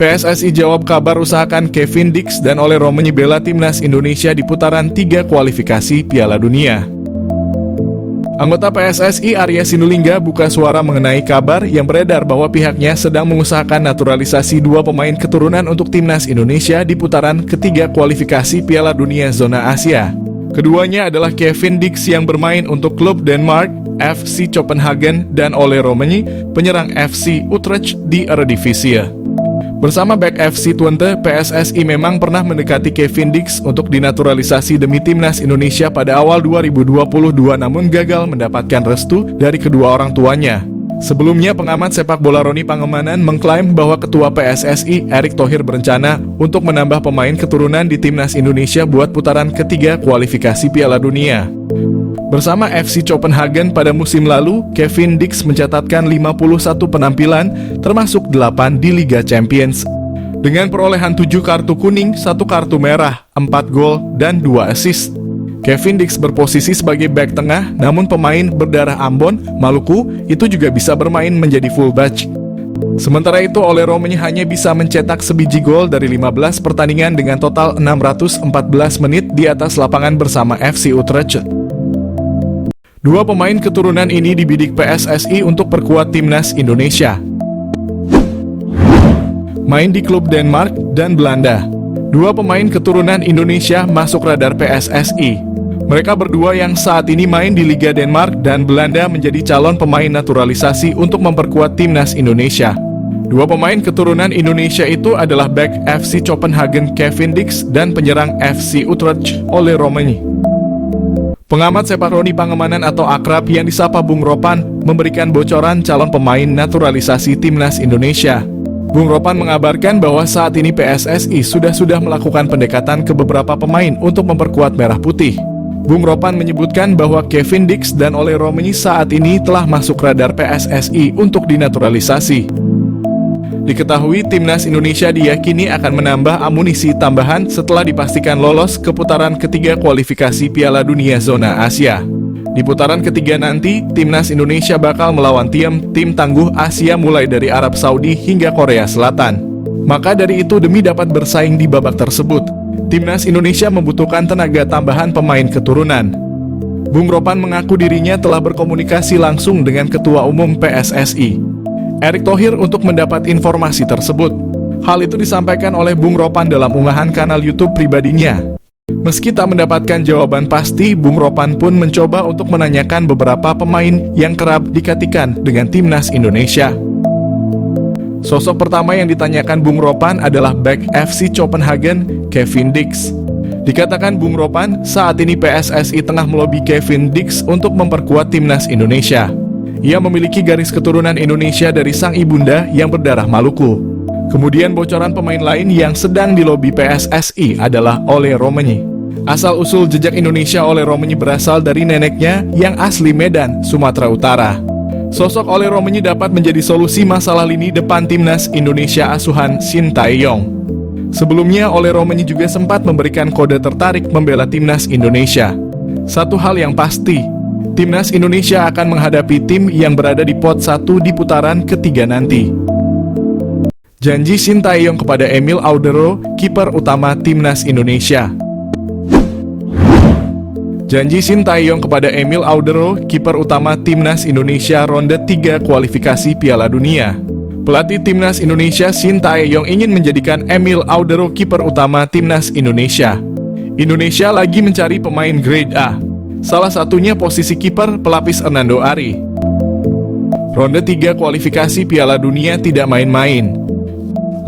PSSI jawab kabar usahakan Kevin Dix dan Ole Romenyi bela timnas Indonesia di putaran 3 kualifikasi Piala Dunia. Anggota PSSI Arya Sinulinga buka suara mengenai kabar yang beredar bahwa pihaknya sedang mengusahakan naturalisasi 2 pemain keturunan untuk timnas Indonesia di putaran ketiga kualifikasi Piala Dunia Zona Asia. Keduanya adalah Kevin Dix yang bermain untuk klub Denmark, FC Copenhagen, dan Ole Romenyi, penyerang FC Utrecht di Eredivisie. Bersama back FC Twente, PSSI memang pernah mendekati Kevin Dix untuk dinaturalisasi demi timnas Indonesia pada awal 2022 namun gagal mendapatkan restu dari kedua orang tuanya. Sebelumnya, pengamat sepak bola Roni Pangemanan mengklaim bahwa Ketua PSSI Erick Thohir berencana untuk menambah pemain keturunan di timnas Indonesia buat putaran ketiga kualifikasi Piala Dunia. Bersama FC Copenhagen pada musim lalu, Kevin Dix mencatatkan 51 penampilan, termasuk 8 di Liga Champions. Dengan perolehan 7 kartu kuning, 1 kartu merah, 4 gol, dan 2 assist. Kevin Dix berposisi sebagai bek tengah, namun pemain berdarah Ambon, Maluku, itu juga bisa bermain menjadi fullback. Sementara itu, Ole Romenyi hanya bisa mencetak sebiji gol dari 15 pertandingan dengan total 614 menit di atas lapangan bersama FC Utrecht. 2 pemain keturunan ini dibidik PSSI untuk perkuat timnas Indonesia. Main di klub Denmark dan Belanda. 2 pemain keturunan Indonesia masuk radar PSSI. Mereka berdua yang saat ini main di Liga Denmark dan Belanda menjadi calon pemain naturalisasi untuk memperkuat timnas Indonesia. 2 pemain keturunan Indonesia itu adalah back FC Copenhagen Kevin Dix dan penyerang FC Utrecht Ole Romenyi. Pengamat sepak Roni Pangemanan atau akrab yang disapa Bung Ropan memberikan bocoran calon pemain naturalisasi timnas Indonesia. Bung Ropan mengabarkan bahwa saat ini PSSI sudah melakukan pendekatan ke beberapa pemain untuk memperkuat Merah Putih. Bung Ropan menyebutkan bahwa Kevin Dix dan Ole Romenyi saat ini telah masuk radar PSSI untuk dinaturalisasi. Diketahui timnas Indonesia diyakini akan menambah amunisi tambahan setelah dipastikan lolos ke putaran ketiga kualifikasi Piala Dunia Zona Asia. Di putaran ketiga nanti, timnas Indonesia bakal melawan tim tangguh Asia mulai dari Arab Saudi hingga Korea Selatan. Maka dari itu, demi dapat bersaing di babak tersebut, timnas Indonesia membutuhkan tenaga tambahan pemain keturunan. Bung Ropan mengaku dirinya telah berkomunikasi langsung dengan Ketua Umum PSSI Erick Thohir untuk mendapat informasi tersebut. Hal itu disampaikan oleh Bung Ropan dalam unggahan kanal YouTube pribadinya. Meski tak mendapatkan jawaban pasti, Bung Ropan pun mencoba untuk menanyakan beberapa pemain yang kerap dikatikan dengan timnas Indonesia. Sosok pertama yang ditanyakan Bung Ropan adalah back FC Copenhagen, Kevin Dix. Dikatakan Bung Ropan, saat ini PSSI tengah melobi Kevin Dix untuk memperkuat timnas Indonesia. Ia memiliki garis keturunan Indonesia dari sang ibunda yang berdarah Maluku. Kemudian bocoran pemain lain yang sedang dilobi PSSI adalah Ole Romenyi. Asal-usul jejak Indonesia Ole Romenyi berasal dari neneknya yang asli Medan, Sumatera Utara. Sosok Ole Romenyi dapat menjadi solusi masalah lini depan timnas Indonesia asuhan Shin Tae-yong. Sebelumnya, Ole Romenyi juga sempat memberikan kode tertarik membela timnas Indonesia. Satu hal yang pasti, timnas Indonesia akan menghadapi tim yang berada di pot 1 di putaran ketiga nanti. Janji Shin Tae-yong kepada Emil Audero, kiper utama timnas Indonesia. Janji Shin Tae-yong kepada Emil Audero, kiper utama timnas Indonesia ronde 3 kualifikasi Piala Dunia. Pelatih timnas Indonesia Shin Tae-yong ingin menjadikan Emil Audero kiper utama timnas Indonesia. Indonesia lagi mencari pemain grade A. Salah satunya posisi kiper pelapis Hernando Ari. Ronde 3 kualifikasi Piala Dunia tidak main-main.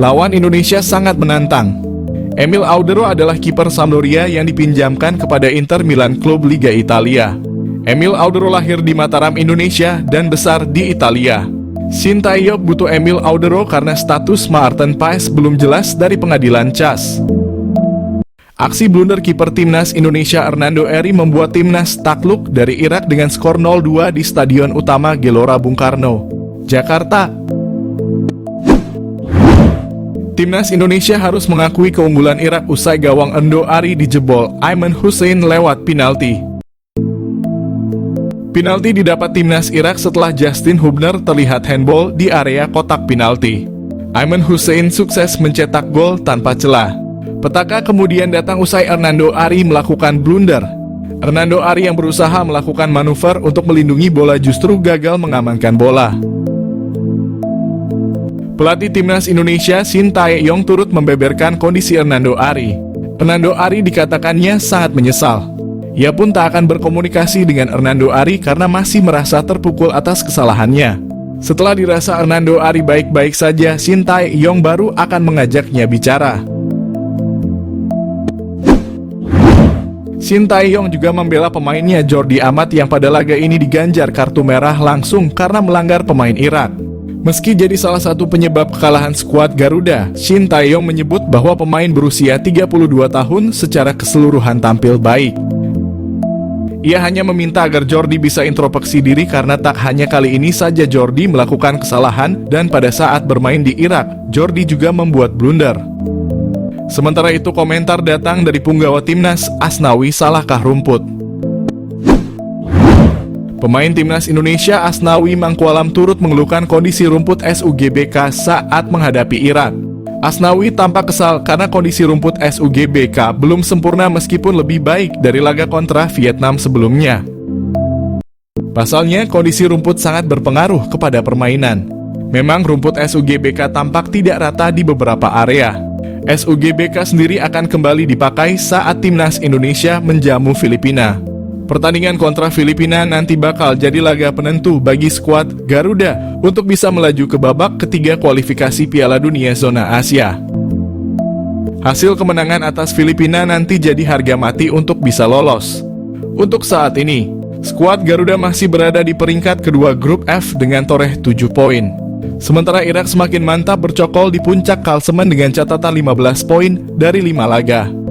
Lawan Indonesia sangat menantang. Emil Audero adalah kiper Sampdoria yang dipinjamkan kepada Inter Milan klub Liga Italia. Emil Audero lahir di Mataram, Indonesia dan besar di Italia. Shin Tae-yong butuh Emil Audero karena status Maarten Paes belum jelas dari pengadilan CAS. Aksi blunder kiper timnas Indonesia Hernando Ari membuat timnas takluk dari Irak dengan skor 0-2 di Stadion Utama Gelora Bung Karno, Jakarta. Timnas Indonesia harus mengakui keunggulan Irak usai gawang Endo Ari dijebol Ayman Hussein lewat penalti. Penalti didapat timnas Irak setelah Justin Hubner terlihat handball di area kotak penalti. Aiman Hussein sukses mencetak gol tanpa celah. Petaka kemudian datang usai Hernando Ari melakukan blunder. Hernando Ari yang berusaha melakukan manuver untuk melindungi bola justru gagal mengamankan bola. Pelatih timnas Indonesia Shin Tae-yong turut membeberkan kondisi Hernando Ari. Hernando Ari dikatakannya sangat menyesal. Ia pun tak akan berkomunikasi dengan Hernando Ari karena masih merasa terpukul atas kesalahannya. Setelah dirasa Hernando Ari baik-baik saja, Shin Tae-yong baru akan mengajaknya bicara. Shin Tae-yong juga membela pemainnya Jordi Amat yang pada laga ini diganjar kartu merah langsung karena melanggar pemain Irak. Meski jadi salah satu penyebab kekalahan skuad Garuda, Shin Tae-yong menyebut bahwa pemain berusia 32 tahun secara keseluruhan tampil baik. Ia hanya meminta agar Jordi bisa introspeksi diri karena tak hanya kali ini saja Jordi melakukan kesalahan dan pada saat bermain di Irak, Jordi juga membuat blunder. Sementara itu komentar datang dari punggawa timnas, Asnawi Salahkah rumput. Pemain timnas Indonesia Asnawi Mangkualam turut mengeluhkan kondisi rumput SUGBK saat menghadapi Irak. Asnawi tampak kesal karena kondisi rumput SUGBK belum sempurna meskipun lebih baik dari laga kontra Vietnam sebelumnya. Pasalnya, kondisi rumput sangat berpengaruh kepada permainan. Memang rumput SUGBK tampak tidak rata di beberapa area. SUGBK sendiri akan kembali dipakai saat timnas Indonesia menjamu Filipina. Pertandingan kontra Filipina nanti bakal jadi laga penentu bagi skuad Garuda untuk bisa melaju ke babak ketiga kualifikasi Piala Dunia Zona Asia. Hasil kemenangan atas Filipina nanti jadi harga mati untuk bisa lolos. Untuk saat ini, skuad Garuda masih berada di peringkat kedua grup F dengan toreh 7 poin. Sementara Irak semakin mantap bercokol di puncak klasemen dengan catatan 15 poin dari 5 laga.